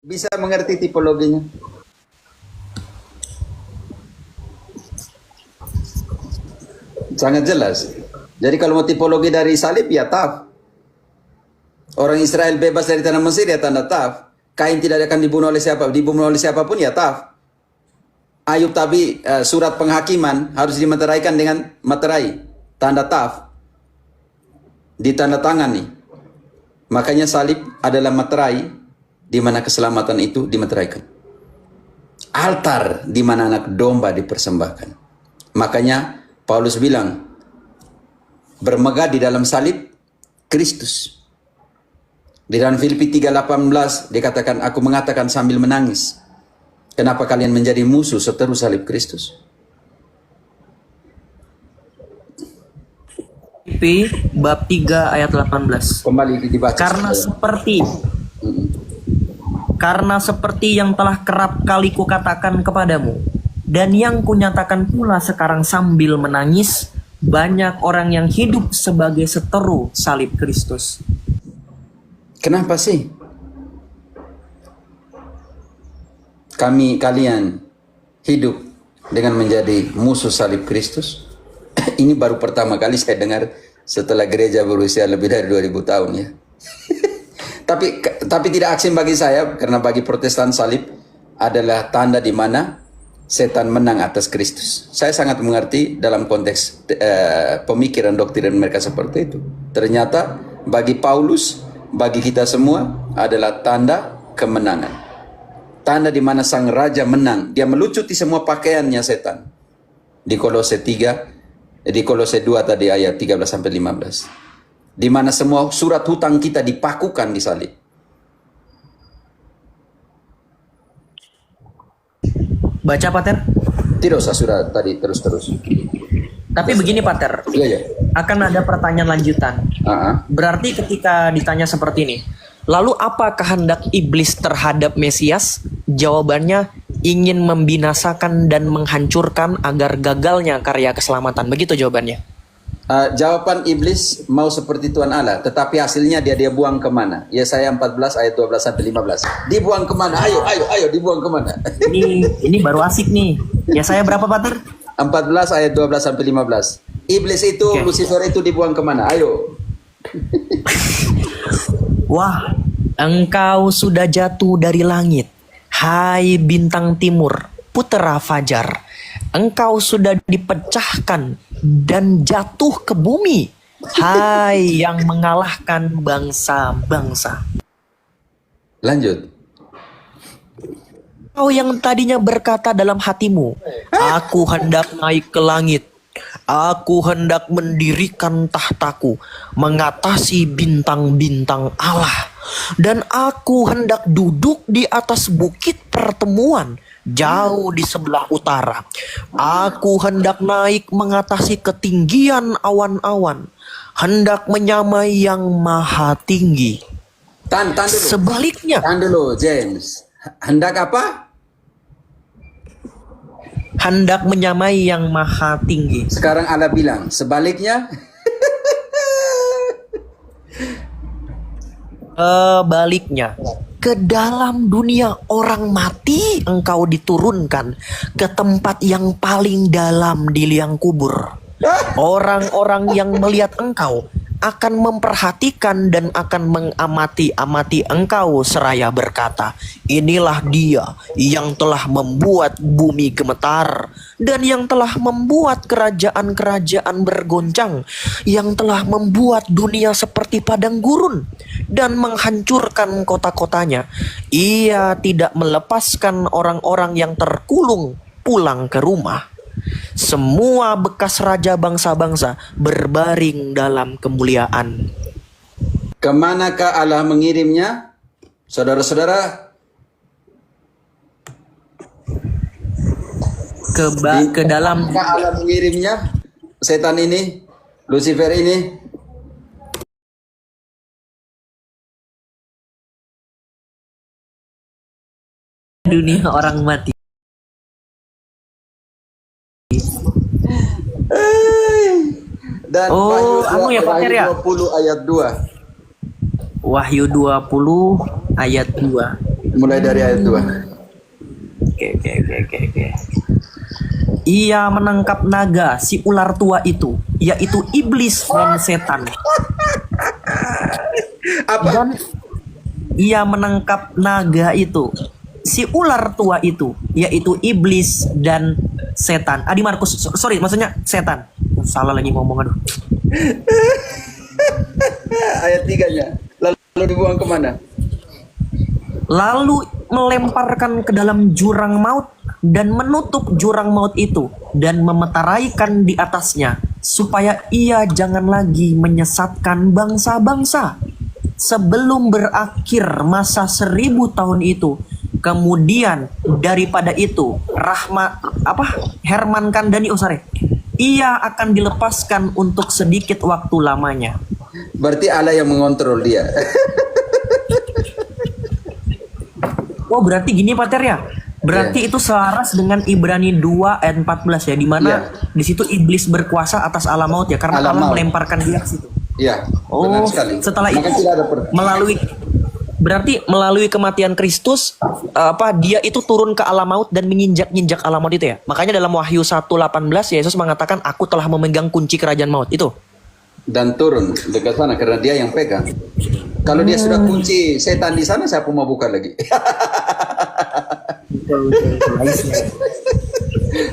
Bisa mengerti tipologinya? Sangat jelas. Jadi kalau mau tipologi dari salib, ya taf. Orang Israel bebas dari tanah Mesir, ya tanda taf. Kain tidak akan dibunuh oleh siapapun, ya taf. Ayub tapi surat penghakiman harus dimeteraikan dengan materai, tanda taf. Ditandatangani. Makanya salib adalah materai di mana keselamatan itu dimeteraikan. Altar di mana anak domba dipersembahkan. Makanya Paulus bilang, bermegah di dalam salib Kristus. Di dalam Filipi 3:18 dikatakan, aku mengatakan sambil menangis, kenapa kalian menjadi musuh seteru salib Kristus? Filipi bab 3 ayat 18. Kembali dibaca. Karena seperti yang telah kerap kali kukatakan kepadamu, dan yang kunyatakan pula sekarang sambil menangis, banyak orang yang hidup sebagai seteru salib Kristus. Kenapa sih kalian hidup dengan menjadi musuh salib Kristus? Ini baru pertama kali saya dengar setelah gereja berusia lebih dari 2000 tahun ya. Tapi tidak asing bagi saya, karena bagi Protestan salib adalah tanda di mana setan menang atas Kristus. Saya sangat mengerti dalam konteks pemikiran doktrin mereka seperti itu. Ternyata bagi Paulus, bagi kita semua adalah tanda kemenangan. Tanda di mana sang raja menang. Dia melucuti semua pakaiannya setan. Di Kolose 3, di Kolose 2 tadi ayat 13-15. Di mana semua surat hutang kita dipakukan di salib. Baca, Pater. Tidak usah surat tadi, terus. Tapi begini, Pater. Iya. Akan ada pertanyaan lanjutan. Berarti ketika ditanya seperti ini, lalu apa kehendak iblis terhadap Mesias? Jawabannya, ingin membinasakan dan menghancurkan agar gagalnya karya keselamatan. Begitu jawabannya. Jawaban iblis mau seperti Tuhan Allah, tetapi hasilnya dia buang kemana? Yesaya 14 ayat 12-15. Dibuang kemana? Ayo, dibuang kemana? Ini baru asik nih. Yesaya berapa, Pater? 14 ayat 12-15. Iblis itu, Lucifer itu dibuang kemana? Ayo. Wah, engkau sudah jatuh dari langit, hai bintang timur, putera fajar. Engkau sudah dipecahkan dan jatuh ke bumi, hai yang mengalahkan bangsa-bangsa. Lanjut. Kau yang tadinya berkata dalam hatimu, aku hendak naik ke langit, aku hendak mendirikan tahtaku, mengatasi bintang-bintang Allah, dan aku hendak duduk di atas bukit pertemuan, jauh di sebelah utara. Aku hendak naik mengatasi ketinggian awan-awan, hendak menyamai yang maha tinggi. Tahan dulu. Sebaliknya. Tahan dulu, James. Hendak apa? Hendak menyamai yang maha tinggi. Sekarang Allah bilang, sebaliknya. Sebaliknya, ke dalam dunia orang mati engkau diturunkan ke tempat yang paling dalam di liang kubur. Orang-orang yang melihat engkau akan memperhatikan dan akan mengamati-amati engkau seraya berkata, inilah dia yang telah membuat bumi gemetar dan yang telah membuat kerajaan-kerajaan bergoncang, yang telah membuat dunia seperti padang gurun dan menghancurkan kota-kotanya. Ia tidak melepaskan orang-orang yang terkulung pulang ke rumah. Semua bekas raja bangsa-bangsa berbaring dalam kemuliaan. Kemanakah Allah mengirimnya? Saudara-saudara, ke dalam Allah mengirimnya setan ini, Lucifer ini. Dunia orang mati. Dan Wahyu 20 ayat 2. Wahyu 20 ayat 2. Mulai dari ayat 2. Oke. Ia menangkap naga, si ular tua itu, yaitu iblis dan setan. Apa? Dan ia menangkap naga itu, si ular tua itu, yaitu iblis dan setan. Adi Markus, sorry, maksudnya setan. Salah lagi ngomong, aduh. Ayat 3-nya. Lalu dibuang kemana? Lalu melemparkan ke dalam jurang maut dan menutup jurang maut itu dan memeteraikan di atasnya supaya ia jangan lagi menyesatkan bangsa-bangsa sebelum berakhir masa 1000 tahun itu. Kemudian daripada itu Herman Kandani ia akan dilepaskan untuk sedikit waktu lamanya. Berarti Allah yang mengontrol dia. Oh, berarti gini Pak Ter ya. Berarti itu selaras dengan Ibrani 2 ayat 14 ya, di mana di situ iblis berkuasa atas alam maut ya, karena Alam Allah maut. melemparkan dia ke situ. Iya, Oh, benar sekali. setelah Maka itu tidak ada melalui kematian Kristus dia itu turun ke alam maut dan menginjak-injak alam maut itu ya. Makanya dalam Wahyu 1:18 Yesus mengatakan aku telah memegang kunci kerajaan maut itu. dan turun dekat sana karena dia yang pegang. Kalau dia sudah kunci setan di sana, siapa mau buka lagi?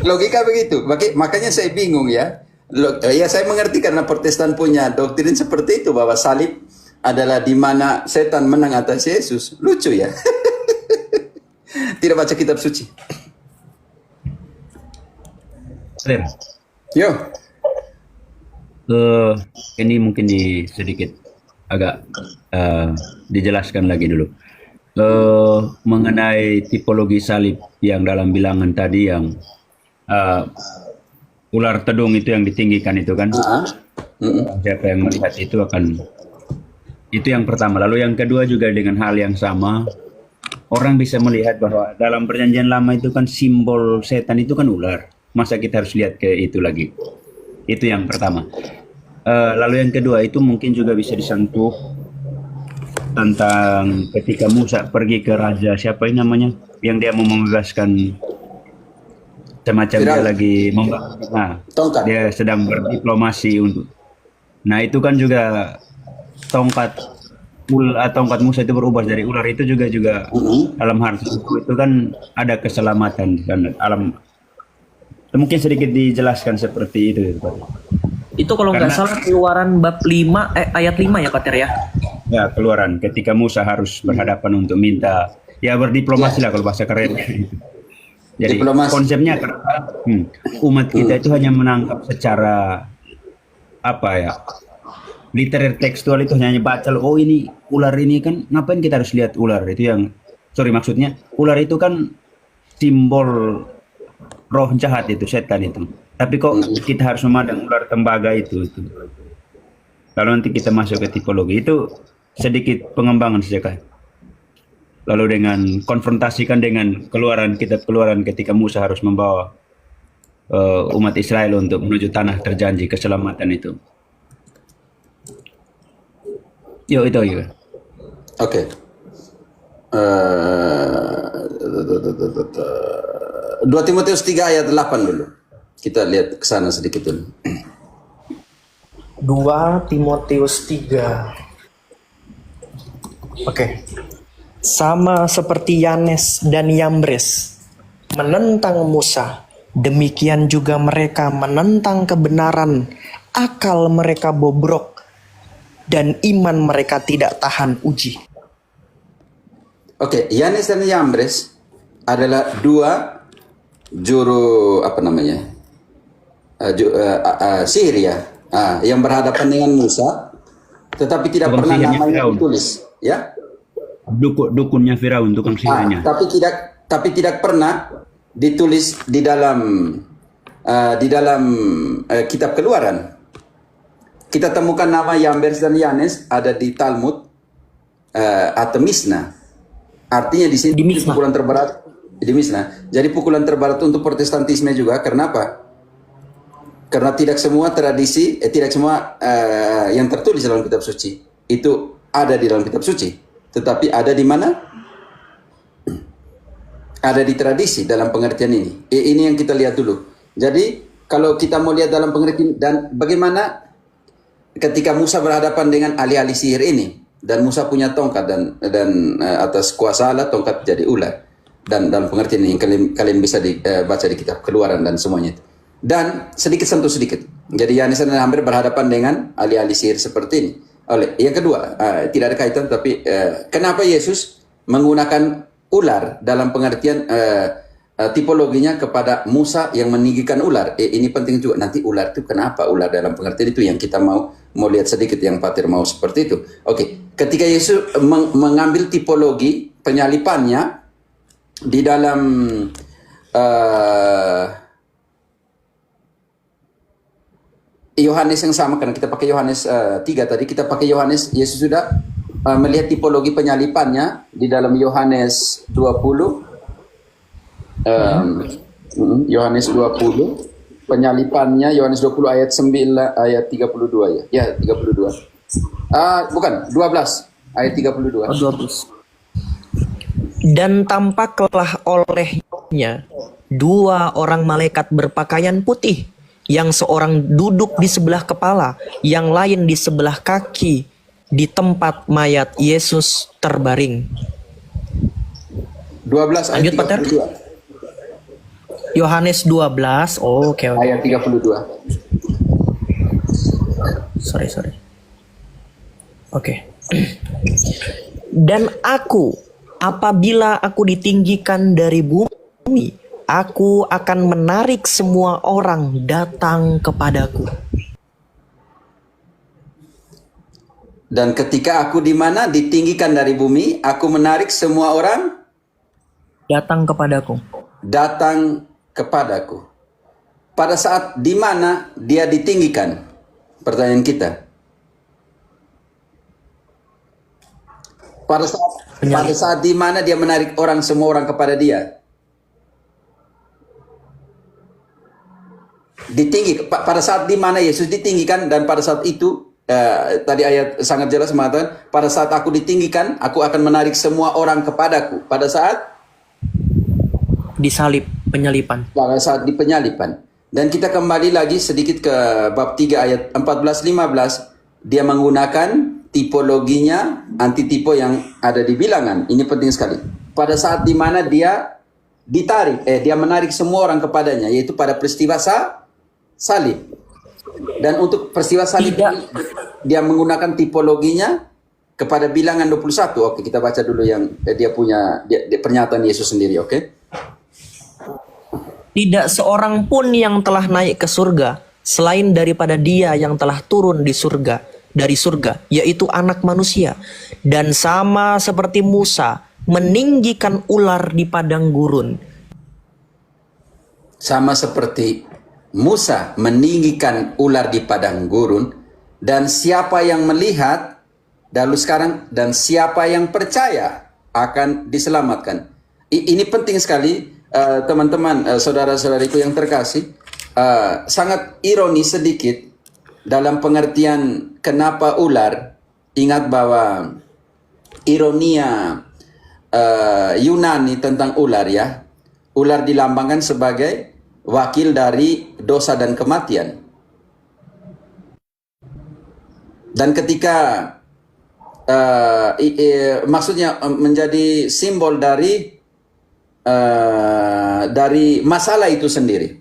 Logika begitu. Makanya saya bingung ya. Ya saya mengerti karena Protestan punya doktrin seperti itu bahwa salib adalah di mana setan menang atas Yesus. Lucu ya. Tidak baca kitab suci. Sir, Yo. ini mungkin sedikit agak dijelaskan lagi dulu. Mengenai tipologi salib yang dalam bilangan tadi yang ular tedung itu yang ditinggikan itu kan. Siapa yang melihat itu itu yang pertama. Lalu yang kedua juga dengan hal yang sama. Orang bisa melihat bahwa dalam perjanjian lama itu kan simbol setan itu kan ular. Masa kita harus lihat ke itu lagi? Itu yang pertama. Lalu yang kedua itu mungkin juga bisa disentuh tentang ketika Musa pergi ke raja siapa ini namanya yang dia mau membebaskan semacam dia lagi dia sedang berdiplomasi untuk. Nah itu kan juga tongkat Musa itu berubah dari ular itu juga dalam hal itu kan ada keselamatan dan alam. Mungkin sedikit dijelaskan seperti itu. Itu kalau nggak salah Keluaran bab 5 ayat 5 ya Pak Ter ya. Ya, Keluaran ketika Musa harus berhadapan untuk minta ya berdiplomasi lah kalau bahasa keren. Jadi diplomasi. Konsepnya umat kita itu hanya menangkap secara literer tekstual itu hanya baca ini ular ini kan ngapain kita harus lihat ular itu maksudnya ular itu kan simbol roh jahat itu setan itu. Tapi kok kita harus memandang ular tembaga itu. Lalu nanti kita masuk ke tipologi itu sedikit pengembangan saja. Lalu dengan konfrontasikan dengan kitab Keluaran ketika Musa harus membawa umat Israel untuk menuju tanah terjanji keselamatan itu. Yo itu juga. Oke. 2 Timotius 3 ayat 8 dulu. Kita lihat ke sana sedikit dulu. 2 Timotius 3. Oke. Sama seperti Yanes dan Yambres menentang Musa, demikian juga mereka menentang kebenaran. Akal mereka bobrok dan iman mereka tidak tahan uji. Oke, Yanes dan Yambres adalah dua juru sihir ya, yang berhadapan dengan Musa, tetapi tidak pernah namanya ditulis, ya. Dukunnya Firaun, tukang sihirnya. Tapi tidak pernah ditulis di dalam kitab Keluaran. Kita temukan nama Yambres dan Yanes ada di Talmud atau Misna. Artinya di sini pukulan terberat di Misna. Jadi pukulan terberat untuk Protestantisme juga. Karena apa? Karena tidak semua tradisi, tidak semua yang tertulis dalam kitab suci itu ada di dalam kitab suci. Tetapi ada di mana? ada di tradisi dalam pengertian ini. Ini yang kita lihat dulu. Jadi kalau kita mau lihat dalam pengertian dan bagaimana ketika Musa berhadapan dengan ahli-ahli sihir ini, dan Musa punya tongkat dan atas kuasa Allah tongkat jadi ular, dan dalam pengertian ini kalian bisa baca di kitab Keluaran dan semuanya itu. Dan sedikit sentuh sedikit. Jadi Yohanes dan hampir berhadapan dengan ahli-ahli sihir seperti ini. Yang kedua, tidak ada kaitan, tapi kenapa Yesus menggunakan ular dalam pengertian tipologinya kepada Musa yang meninggikan ular? Ini penting juga. Nanti ular itu kenapa ular dalam pengertian itu yang kita mau lihat sedikit, yang Patir mau seperti itu. Oke, ketika Yesus mengambil tipologi penyalipannya di dalam Yohanes yang sama, karena kita pakai Yohanes 3 tadi, kita pakai Yohanes, Yesus sudah melihat tipologi penyalipannya di dalam Yohanes 20. Yohanes 20 penyalipannya, Yohanes 20 ayat 9 ayat 32 ya. Ya, 32. Bukan, 12 ayat 32. 12. Dan tampaklah olehnya dua orang malaikat berpakaian putih, yang seorang duduk di sebelah kepala, yang lain di sebelah kaki, di tempat mayat Yesus terbaring. 12 ayat Lanjut, Pater. 32. Yohanes 12. Oh, oke. Ayat 32. Sorry. Oke. Dan aku, apabila aku ditinggikan dari bumi, aku akan menarik semua orang datang kepadaku. Dan ketika aku di mana ditinggikan dari bumi, aku menarik semua orang Datang kepadaku. datang kepadaku. Pada saat di mana dia ditinggikan? Pertanyaan kita. Pada saat di mana dia menarik semua orang kepada dia? Pada saat di mana Yesus ditinggikan, dan pada saat itu tadi ayat sangat jelas mengatakan, pada saat aku ditinggikan, aku akan menarik semua orang kepadaku. Pada saat Disalib, penyalipan. pada saat di penyalipan. Dan kita kembali lagi sedikit ke bab 3 ayat 14-15. Dia menggunakan tipologinya antitipo yang ada di bilangan. Ini penting sekali. Pada saat di mana dia dia menarik semua orang kepadanya, yaitu pada peristiwa salib. Dan untuk peristiwa salib ini, dia menggunakan tipologinya kepada bilangan 21. Oke, kita baca dulu yang dia punya pernyataan Yesus sendiri, oke? Tidak seorang pun yang telah naik ke surga selain daripada Dia yang telah turun dari surga, yaitu Anak Manusia. Dan sama seperti Musa meninggikan ular di padang gurun. Sama seperti Musa meninggikan ular di padang gurun, dan siapa yang melihat, dan siapa yang percaya akan diselamatkan. Ini penting sekali. Teman-teman, saudara-saudariku yang terkasih, sangat ironis sedikit dalam pengertian kenapa ular. Ingat bahwa ironia Yunani tentang ular, ya, ular dilambangkan sebagai wakil dari dosa dan kematian. Dan ketika maksudnya menjadi simbol dari masalah itu sendiri,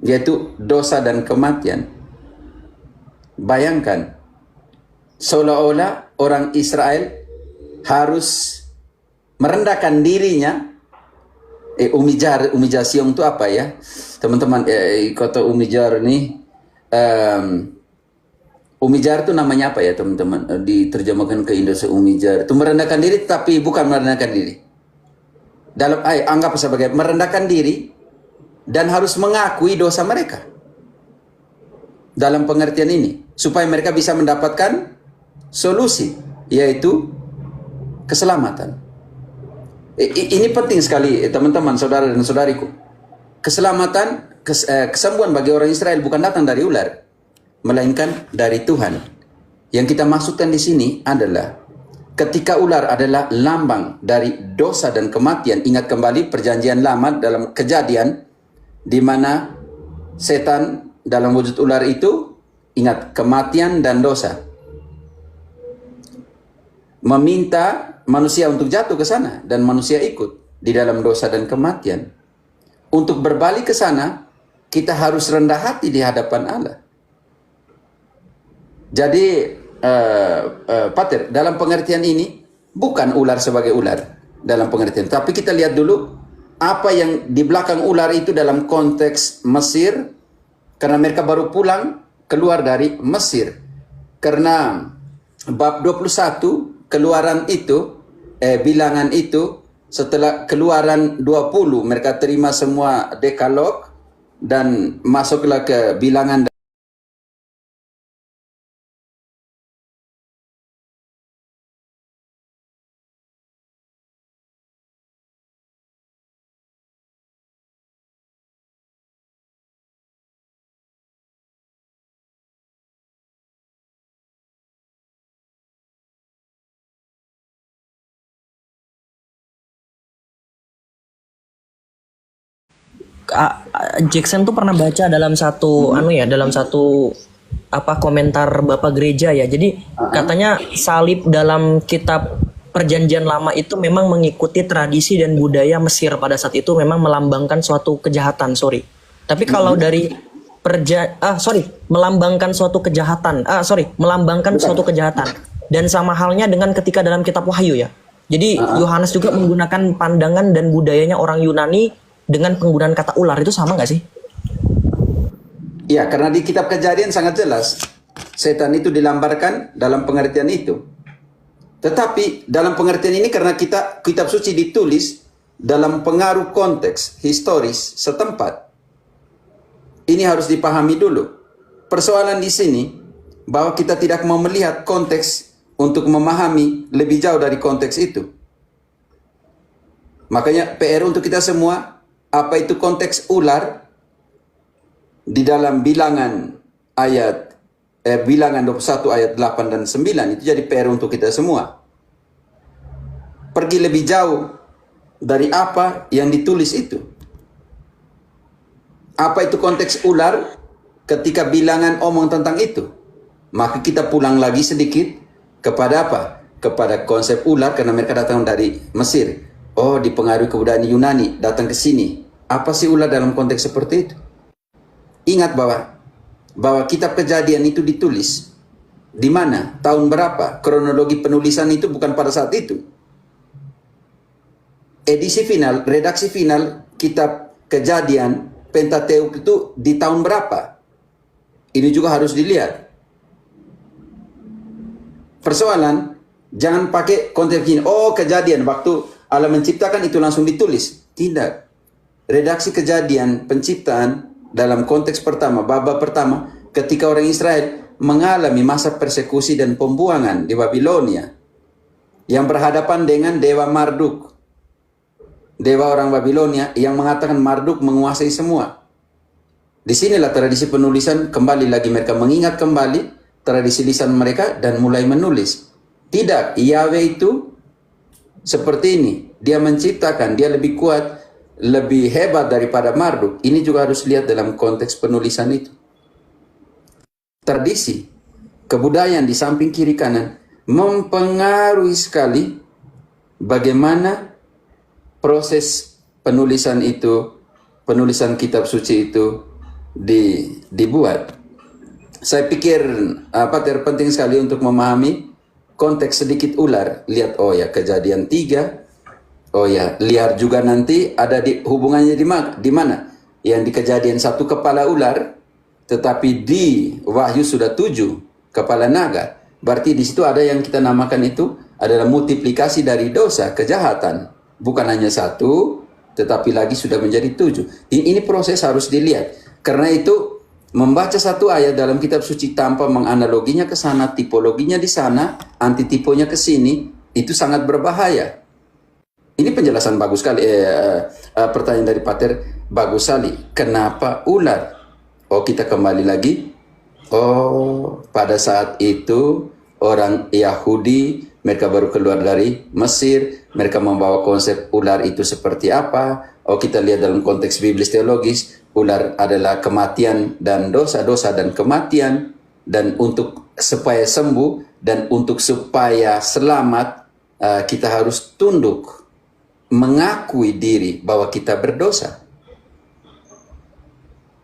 yaitu dosa dan kematian. Bayangkan, seolah-olah orang Israel harus merendahkan dirinya. Umijasiong itu apa ya, teman-teman? Kata umijar nih, umijar itu namanya apa ya, teman-teman? Diterjemahkan ke Indonesia, umijar itu merendahkan diri, tapi bukan merendahkan diri. Anggap sebagai merendahkan diri dan harus mengakui dosa mereka. Dalam pengertian ini, supaya mereka bisa mendapatkan solusi, yaitu keselamatan. Ini penting sekali, teman-teman, saudara dan saudariku. Keselamatan, kesembuhan bagi orang Israel bukan datang dari ular, melainkan dari Tuhan. Yang kita maksudkan di sini adalah ketika ular adalah lambang dari dosa dan kematian. Ingat kembali perjanjian lama dalam Kejadian, di mana setan dalam wujud ular itu, ingat, kematian dan dosa, meminta manusia untuk jatuh ke sana, dan manusia ikut di dalam dosa dan kematian. Untuk berbalik ke sana, kita harus rendah hati di hadapan Allah. Jadi Pater, dalam pengertian ini bukan ular sebagai ular dalam pengertian, tapi kita lihat dulu apa yang di belakang ular itu dalam konteks Mesir, karena mereka baru pulang keluar dari Mesir. Karena bab 21 keluaran itu, bilangan itu, setelah keluaran 20 mereka terima semua dekalog dan masuklah ke bilangan. Jackson tuh pernah baca dalam satu dalam satu komentar Bapak Gereja ya. Jadi katanya salib dalam kitab Perjanjian Lama itu memang mengikuti tradisi dan budaya Mesir pada saat itu, memang melambangkan suatu kejahatan, Tapi kalau dari melambangkan suatu kejahatan. Melambangkan suatu kejahatan. Dan sama halnya dengan ketika dalam kitab Wahyu ya. Jadi Yohanes juga menggunakan pandangan dan budayanya orang Yunani dengan penggunaan kata ular, itu sama nggak sih? Ya, karena di kitab Kejadian sangat jelas setan itu dilambarkan dalam pengertian itu. Tetapi dalam pengertian ini, karena kitab suci ditulis dalam pengaruh konteks historis setempat, ini harus dipahami dulu. Persoalan di sini bahwa kita tidak mau melihat konteks untuk memahami lebih jauh dari konteks itu. Makanya PR untuk kita semua, apa itu konteks ular di dalam bilangan bilangan 21 ayat 8 dan 9, itu jadi PR untuk kita semua. Pergi lebih jauh dari apa yang ditulis itu. Apa itu konteks ular ketika bilangan omong tentang itu? Maka kita pulang lagi sedikit kepada apa? Kepada konsep ular, karena mereka datang dari Mesir. Oh, dipengaruhi kebudayaan Yunani, datang ke sini. Apa sih ular dalam konteks seperti itu? Ingat bahwa kitab Kejadian itu ditulis di mana, tahun berapa, kronologi penulisan itu bukan pada saat itu. Edisi final, redaksi final kitab Kejadian Pentateuk itu di tahun berapa? Ini juga harus dilihat. Persoalan, jangan pakai konteks ini. Oh, Kejadian waktu Allah menciptakan itu langsung ditulis. Tidak. Redaksi Kejadian penciptaan dalam konteks pertama, bab pertama, ketika orang Israel mengalami masa persekusi dan pembuangan di Babilonia, yang berhadapan dengan Dewa Marduk, dewa orang Babilonia yang mengatakan Marduk menguasai semua. Disinilah tradisi penulisan kembali lagi, mereka mengingat kembali tradisi lisan mereka dan mulai menulis. Tidak, Yahweh itu seperti ini. Dia menciptakan, dia lebih kuat, lebih hebat daripada Marduk. Ini juga harus lihat dalam konteks penulisan itu. Tradisi, kebudayaan di samping kiri kanan mempengaruhi sekali bagaimana proses penulisan itu, penulisan kitab suci itu dibuat. Saya pikir terpenting sekali untuk memahami konteks sedikit ular. Lihat, oh ya, Kejadian 3. Oh ya, liar juga nanti ada di hubungannya di mana? Yang di Kejadian 1 kepala ular, tetapi di Wahyu sudah 7 kepala naga. Berarti di situ ada yang kita namakan itu adalah multiplikasi dari dosa, kejahatan. Bukan hanya 1, tetapi lagi sudah menjadi 7. Ini proses harus dilihat. Karena itu membaca satu ayat dalam kitab suci tanpa menganaloginya ke sana, tipologinya di sana, antitiponya ke sini, itu sangat berbahaya. Ini penjelasan bagus sekali. Pertanyaan dari Pater bagus sekali. Kenapa ular? Oh, kita kembali lagi. Oh, pada saat itu orang Yahudi mereka baru keluar dari Mesir, mereka membawa konsep ular itu seperti apa. Oh, kita lihat dalam konteks biblis teologis, ular adalah kematian dan dosa dan kematian, dan untuk supaya sembuh dan untuk supaya selamat, kita harus tunduk, mengakui diri bahwa kita berdosa.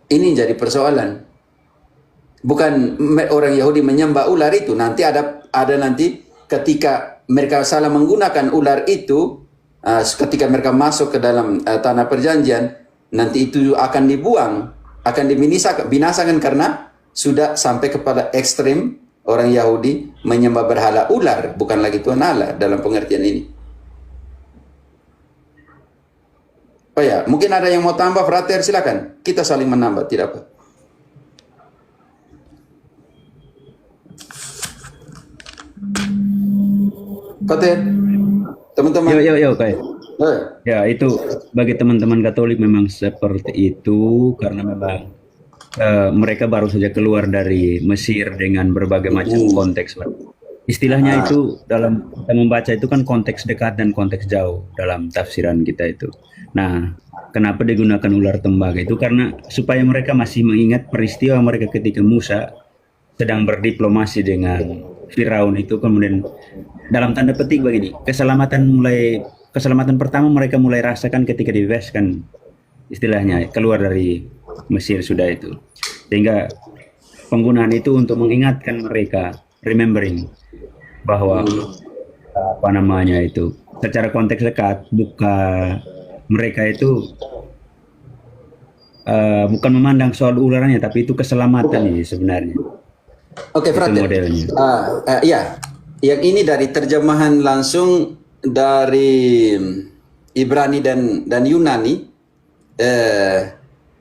Ini jadi persoalan. Bukan orang Yahudi menyembah ular itu. Nanti ada nanti ketika mereka salah menggunakan ular itu, ketika mereka masuk ke dalam tanah perjanjian, nanti itu akan dibuang, akan dibinasakan karena sudah sampai kepada ekstrim orang Yahudi menyembah berhala ular, bukan lagi Tuhan Allah dalam pengertian ini. Oh ya, mungkin ada yang mau tambah, frater, silakan. Kita saling menambah, tidak apa. Frater, teman-teman. Yo, kayak. Ya, itu bagi teman-teman Katolik memang seperti itu karena memang mereka baru saja keluar dari Mesir dengan berbagai macam konteks, Pak. Istilahnya itu dalam kita membaca itu kan konteks dekat dan konteks jauh dalam tafsiran kita itu. Nah, kenapa digunakan ular tembaga itu? Karena supaya mereka masih mengingat peristiwa mereka ketika Musa sedang berdiplomasi dengan Firaun itu, kemudian dalam tanda petik begini, keselamatan pertama mereka mulai rasakan ketika dibebaskan, istilahnya keluar dari Mesir sudah itu. Sehingga penggunaan itu untuk mengingatkan mereka, remembering, bahwa apa namanya itu secara konteks dekat mereka itu bukan memandang soal ularnya, tapi itu keselamatan ini sebenarnya. Oke, frater. Ya, yang ini dari terjemahan langsung dari Ibrani dan Yunani.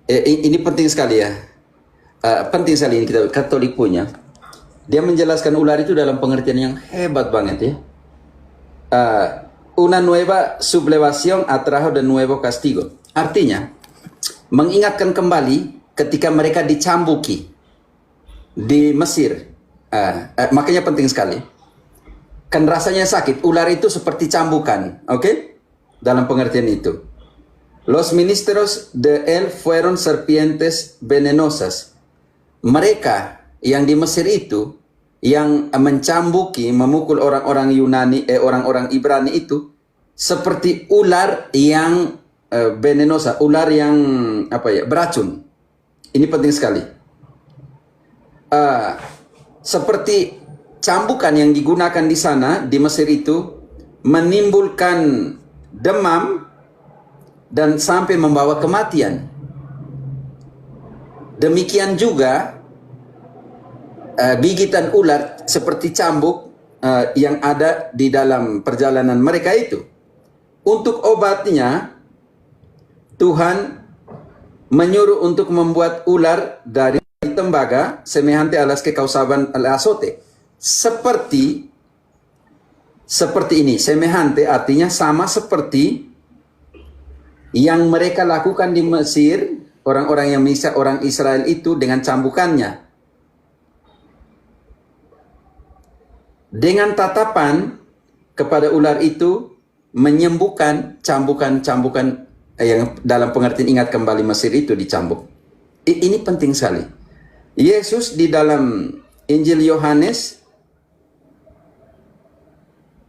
Ini penting sekali ya. Penting sekali ini kita Katolik punya. Dia menjelaskan ular itu dalam pengertian yang hebat banget ya. Una nueva sublevación atrajo de nuevo castigo. Artinya, mengingatkan kembali ketika mereka dicambuki di Mesir. Makanya penting sekali. Kan rasanya sakit. Ular itu seperti cambukan. Oke? Dalam pengertian itu. Los ministros de él fueron serpientes venenosas. Mereka yang di Mesir itu, yang mencambuki, memukul orang-orang Yunani, orang-orang Ibrani itu, seperti ular yang venenosa, ular yang beracun. Ini penting sekali. Seperti cambukan yang digunakan di sana, di Mesir itu, menimbulkan demam dan sampai membawa kematian. Demikian juga gigitan ular seperti cambuk yang ada di dalam perjalanan mereka itu. Untuk obatnya, Tuhan menyuruh untuk membuat ular dari tembaga semejante a las que causaban el azote. Seperti ini, semejante artinya sama seperti yang mereka lakukan di Mesir, orang-orang yang orang Israel itu dengan cambukannya. Dengan tatapan kepada ular itu menyembuhkan cambukan-cambukan yang dalam pengertian ingat kembali Mesir itu dicambuk. Ini penting sekali. Yesus di dalam Injil Yohanes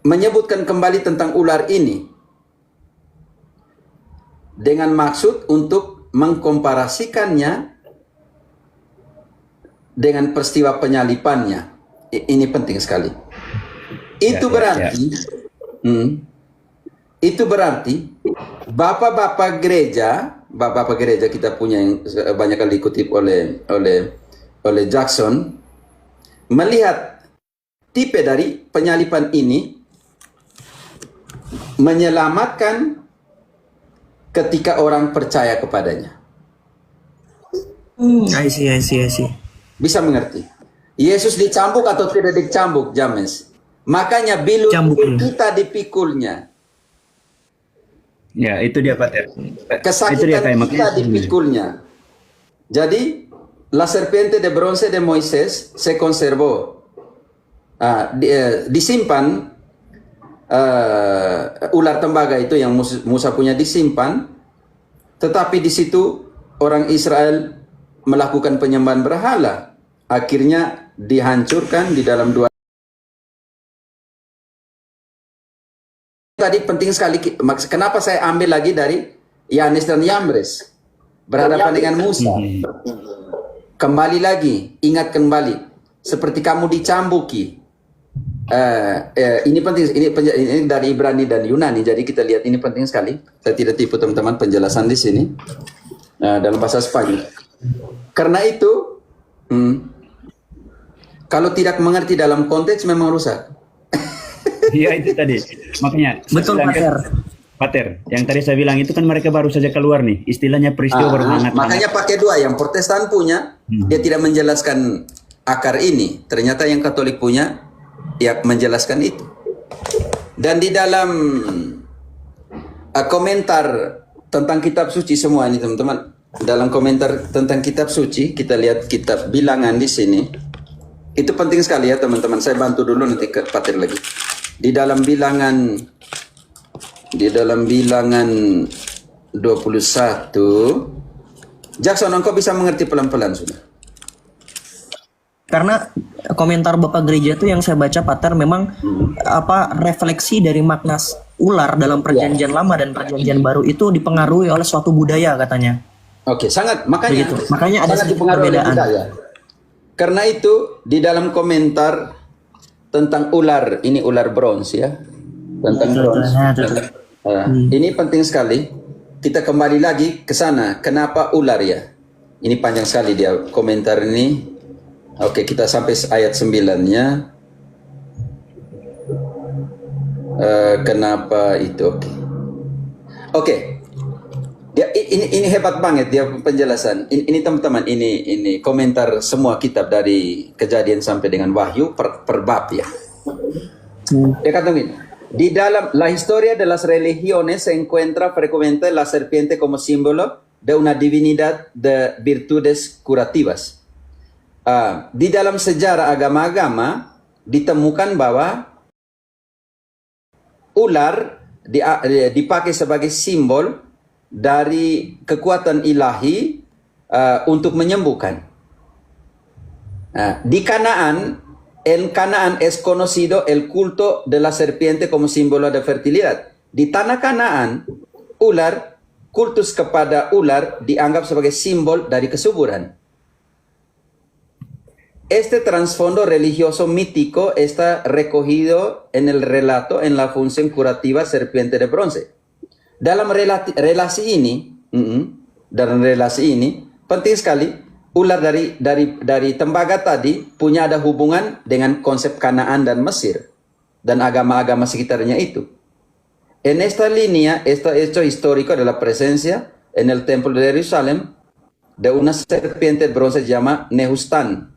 menyebutkan kembali tentang ular ini dengan maksud untuk mengkomparasikannya dengan peristiwa penyalipannya. Ini penting sekali. Itu berarti itu berarti bapak-bapak gereja kita punya yang banyak kali dikutip oleh Jackson, melihat tipe dari penyalipan ini menyelamatkan ketika orang percaya kepadanya. I see. Bisa mengerti? Yesus dicambuk atau tidak dicambuk, James? Makanya bilut kita dipikulnya. Ya, itu dia, Pater. Kesakitan kita dipikulnya. Jadi, la serpiente de bronce de Moisés se conservó. Disimpan ular tembaga itu yang Musa punya disimpan, tetapi di situ orang Israel melakukan penyembahan berhala, akhirnya dihancurkan di dalam dua. Tadi penting sekali, kenapa saya ambil lagi dari Yanes dan Yambres berhadapan dengan Musa. Kembali lagi, ingat kembali, seperti kamu dicambuki. Ini penting, ini dari Ibrani dan Yunani, jadi kita lihat ini penting sekali. Saya tidak tipu teman-teman penjelasan di sini dalam bahasa Spanyol. Karena itu, kalau tidak mengerti dalam konteks memang rusak. Iya itu tadi. Makanya Betul, Pater, yang tadi saya bilang itu kan mereka baru saja keluar nih, istilahnya peristiwa baru hangat. Makanya pakai dua, yang Protestan punya, dia tidak menjelaskan akar ini. Ternyata yang Katolik punya, ya menjelaskan itu. Dan di dalam komentar tentang kitab suci semua ini teman-teman, dalam komentar tentang kitab suci, kita lihat kitab Bilangan di sini. Itu penting sekali ya teman-teman. Saya bantu dulu nanti ke Pater lagi. Di dalam bilangan 21, Jackson, engkau bisa mengerti pelan-pelan sudah. Karena komentar Bapak Gereja itu yang saya baca, Pater, memang refleksi dari makna ular dalam Perjanjian Lama dan Perjanjian Baru itu dipengaruhi oleh suatu budaya katanya. Oke, sangat makanya Begitu. Makanya ada sangat sedikit dipengaruhi oleh perbedaan. budaya. Karena itu di dalam komentar tentang ular, ini ular bronze ya, tentang bronze. Ini penting sekali. Kita kembali lagi ke sana. Kenapa ular ya? Ini panjang sekali dia komentar ini. Oke, kita sampai ayat 9-nya. Kenapa itu? Oke. Dia ini hebat banget dia penjelasan. Ini teman-teman, ini komentar semua kitab dari Kejadian sampai dengan Wahyu per bab ya. Dia kata begini, di dalam la historia de las religiones se encuentra frecuentemente la serpiente como símbolo de una divinidad de virtudes curativas. Di dalam sejarah agama-agama ditemukan bahwa ular dipakai sebagai simbol dari kekuatan ilahi untuk menyembuhkan. Di Kanaan, en Kanaan es conocido el culto de la serpiente como símbolo de fertilidad. Di tanah Kanaan, ular, kultus kepada ular dianggap sebagai simbol dari kesuburan. Este trasfondo religioso mítico está recogido en el relato en la función curativa serpiente de bronce. Dalam relasi ini, penting sekali ular dari tembaga tadi punya ada hubungan dengan konsep Kanaan dan Mesir dan agama-agama sekitarnya itu. En esta línea, este hecho histórico de la presencia en el templo de Jerusalén de una serpiente de bronce llama Nehustan.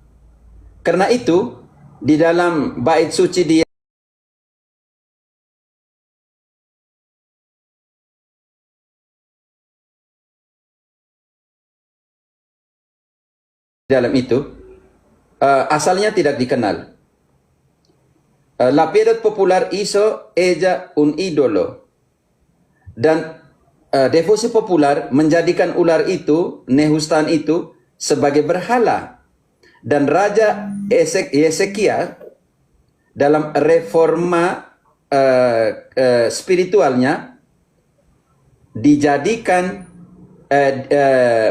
Karena itu di dalam bait suci dia dalam itu asalnya tidak dikenal. La piedad popular hizo ella un ídolo dan devosi popular menjadikan ular itu, Nehustan itu sebagai berhala, dan Raja Hezekiah dalam reforma spiritualnya dijadikan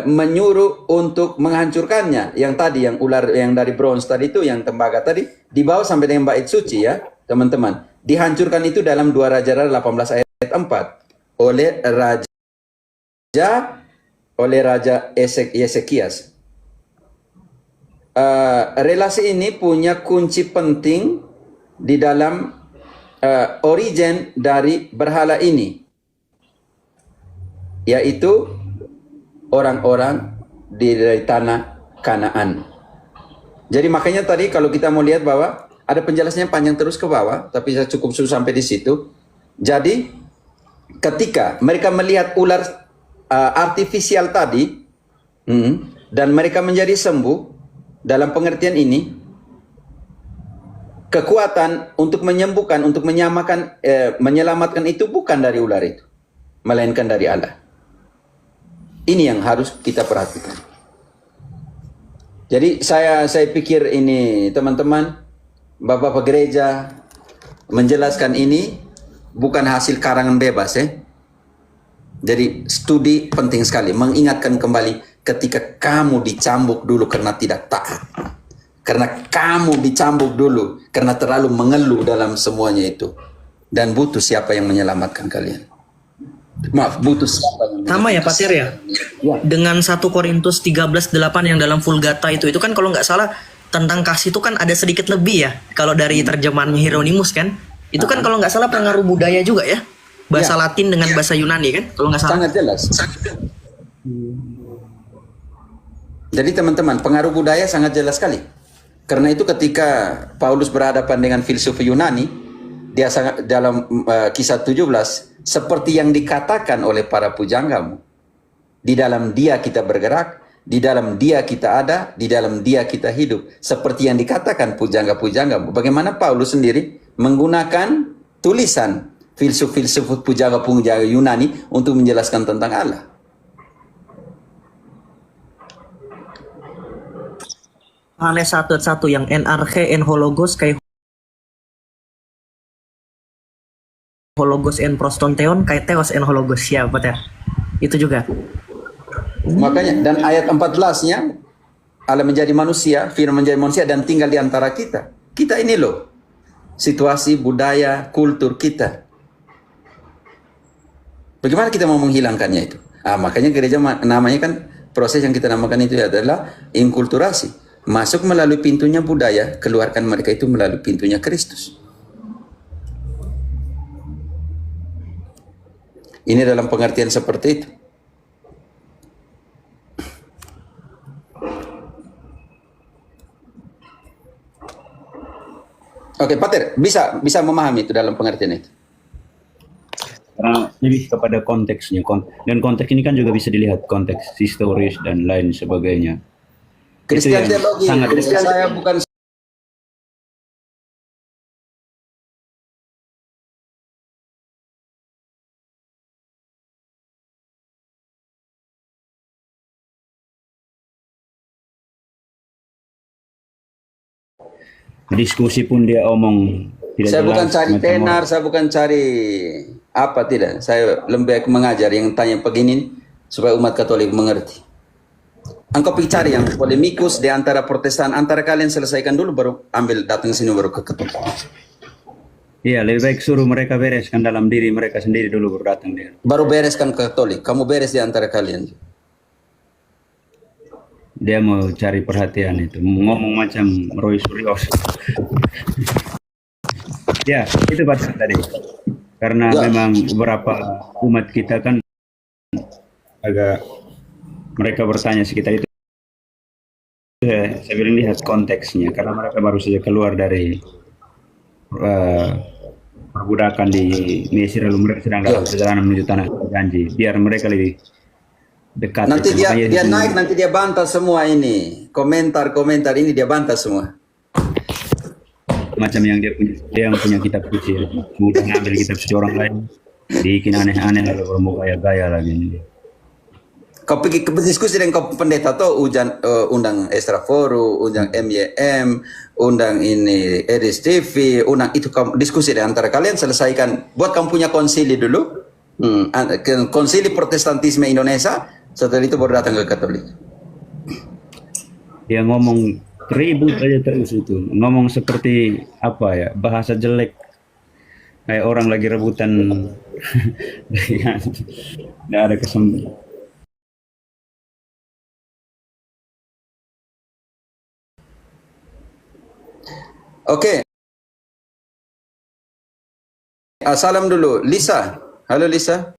menyuruh untuk menghancurkannya. Yang tadi, yang ular yang dari bronze tadi itu, yang tembaga tadi, dibawa sampai dengan bait suci ya teman-teman. Dihancurkan itu dalam 2 Raja-Raja 18 ayat 4 oleh Raja Hezekias. Relasi ini punya kunci penting di dalam origin dari berhala ini, yaitu orang-orang dari tanah Kanaan. Jadi makanya tadi kalau kita mau lihat bahwa ada penjelasannya panjang terus ke bawah, tapi saya cukup sampai di situ. Jadi ketika mereka melihat ular artifisial tadi, dan mereka menjadi sembuh dalam pengertian ini, kekuatan untuk menyembuhkan, untuk menyamakan, menyelamatkan itu bukan dari ular itu, melainkan dari Allah. Ini yang harus kita perhatikan. Jadi saya pikir ini teman-teman, Bapak-bapak gereja menjelaskan ini bukan hasil karangan bebas ya. Jadi studi penting sekali, mengingatkan kembali ketika kamu dicambuk dulu karena tidak taat. Karena kamu dicambuk dulu karena terlalu mengeluh dalam semuanya itu. Dan butuh siapa yang menyelamatkan kalian. Maaf, butuh siapa yang Sama ya Pak Ter ya? Dengan 1 Korintus 13:8 yang dalam Vulgata itu kan kalau nggak salah tentang kasih itu kan ada sedikit lebih ya. Kalau dari terjemahan Hieronymus kan. Itu kan kalau nggak salah pengaruh budaya juga ya. Bahasa Latin dengan bahasa Yunani kan, kalau nggak salah. Sangat jelas. Jadi teman-teman, pengaruh budaya sangat jelas sekali. Karena itu ketika Paulus berhadapan dengan filsuf Yunani, dia sangat dalam kisah 17, seperti yang dikatakan oleh para pujanggamu. Di dalam dia kita bergerak, di dalam dia kita ada, di dalam dia kita hidup. Seperti yang dikatakan pujangga-pujanggamu. Bagaimana Paulus sendiri menggunakan tulisan filsuf-filsuf pujangga-pujangga Yunani untuk menjelaskan tentang Allah. Yohanes 1:1 yang NRK en hologos kai hologos en prostonteon kai theos en hologos ya Pak Ter. Itu juga. Makanya dan ayat 14-nya Allah menjadi manusia, firman menjadi manusia dan tinggal di antara kita. Kita ini loh situasi budaya, kultur kita. Bagaimana kita mau menghilangkannya itu? Makanya gereja namanya kan proses yang kita namakan itu adalah inkulturasi. Masuk melalui pintunya budaya, keluarkan mereka itu melalui pintunya Kristus. Ini dalam pengertian seperti itu. Oke, Pater, bisa memahami itu dalam pengertian itu. Karena lebih kepada konteksnya, dan konteks ini kan juga bisa dilihat konteks historis dan lain sebagainya. Kristen teologi, saya bukan diskusi pun dia omong tidak saya jelas, bukan cari macam tenar, saya bukan cari apa tidak. Saya lebih baik mengajar yang tanya begini supaya umat Katolik mengerti. Engkau cari yang polemikus di antara Protestan, antara kalian selesaikan dulu baru ambil datang sini baru ke ketua. Iya, lebih baik suruh mereka bereskan dalam diri mereka sendiri dulu baru datang dia. Baru bereskan ke Katolik. Kamu beres di antara kalian. Dia mau cari perhatian itu, ngomong macam Roy Suryo. Ya, itu Pak tadi. Karena memang beberapa umat kita kan agak mereka bertanya sekitar itu. Saya bilang lihat konteksnya karena mereka baru saja keluar dari perbudakan di Mesir lalu mereka sedang dalam perjalanan menuju tanah janji. Biar mereka lebih dekat. Nanti dia naik, nanti dia bantah semua ini. Komentar ini dia bantah semua. Macam yang dia punya kitab suci. Mudah ngambil kitab suci orang lain. Bikin aneh-aneh lalu bermuka gaya lagi. Kau pergi ke diskusi dengan kau pendeta tuh undang Estra Foru, undang MYM, undang ini Edis TV, undang itu kamu diskusi di antara kalian selesaikan. Buat kamu punya konsili dulu, konsili Protestantisme Indonesia. Setelah itu baru datang ke Katolik. Dia ngomong ribut aja terus itu, ngomong seperti apa ya, bahasa jelek, kayak orang lagi rebutan, nggak ada kesempatan. Oke. Salam dulu, Lisa. Halo Lisa.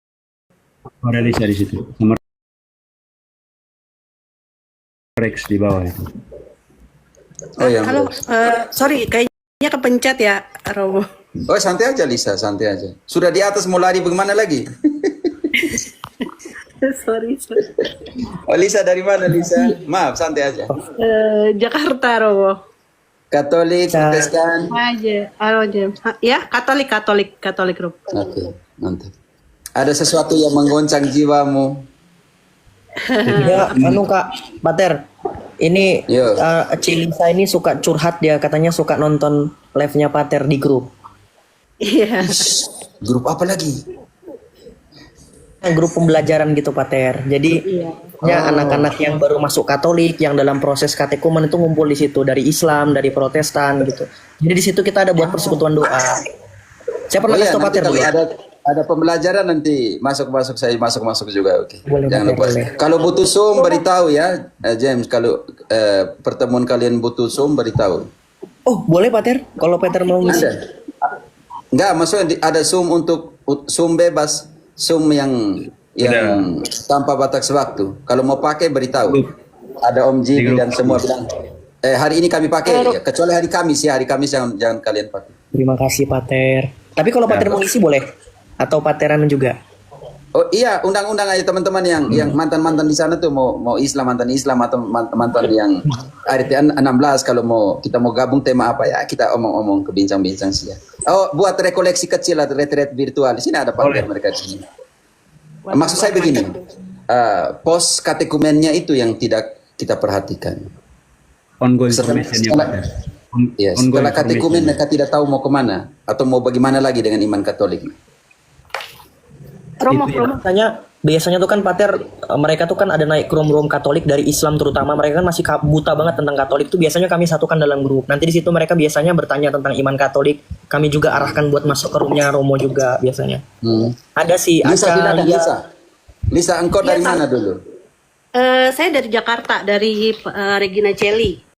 Ada Lisa di situ, sama Rex di bawah itu. Oh ya. Halo, sorry, kayaknya kepencet ya, Robo. Oh santai aja Lisa, santai aja. Sudah di atas mau lari bagaimana lagi? sorry. Oh Lisa dari mana Lisa? Maaf, santai aja. Jakarta, Robo. Katolik, Bisa. Protestan. Aja, aja. Ya, Katolik, Rob. Oke, mantap. Ada sesuatu yang menggoncang jiwamu? Ya, anu Kak, Pater. Ini Yo. Cilisa ini suka curhat, dia katanya suka nonton live-nya Pater di grup. Iya. Grup apa lagi? Grup pembelajaran gitu Pater. Jadi ya anak-anak yang baru masuk Katolik yang dalam proses katekumen itu ngumpul di situ dari Islam, dari Protestan gitu. Jadi di situ kita ada buat persekutuan doa. Saya pernah kasih tau nanti Pater kalau dulu. ada pembelajaran nanti masuk saya masuk juga, oke. Boleh, Jangan lupa. boleh. Kalau butuh Zoom beritahu ya, James. Kalau pertemuan kalian butuh Zoom beritahu. Oh boleh Pater, kalau Pater mau ngisi. Ada? Enggak, maksudnya ada Zoom untuk Zoom bebas, Zoom yang tanpa batas waktu. Kalau mau pakai beritahu. Ada Om Jimmy dan semua bilang. Hari ini kami pakai, kecuali hari Kamis ya. Hari Kamis jangan kalian pakai. Terima kasih Pater. Tapi kalau Pater mau ngisi boleh? Atau Pateran juga? Oh iya, undang-undang aja teman-teman yang mantan-mantan di sana tuh mau Islam, mantan Islam atau mantan yang RT 16 kalau kita mau gabung tema apa ya, kita omong-omong ke bincang-bincang sih ya. Oh, buat rekoleksi kecil atau retreat virtual. Di sini ada partner mereka di sini. Maksud saya begini, pos katekumennya itu yang tidak kita perhatikan. Ongoing Setelah- information ya, setelah- Pater. Ya, Ongoing setelah katekumen information. mereka tidak tahu mau kemana atau mau bagaimana lagi dengan iman Katolik. Romo. Biasanya tuh kan Pater, mereka tuh kan ada naik ke room Katolik dari Islam terutama, mereka kan masih buta banget tentang Katolik tuh, biasanya kami satukan dalam grup. Nanti di situ mereka biasanya bertanya tentang iman Katolik, kami juga arahkan buat masuk ke roomnya Romo juga biasanya. Ada sih Lisa, Aca, silakan, Lia. Lisa, engkau dari mana dulu? Saya dari Jakarta, dari Regina Celly.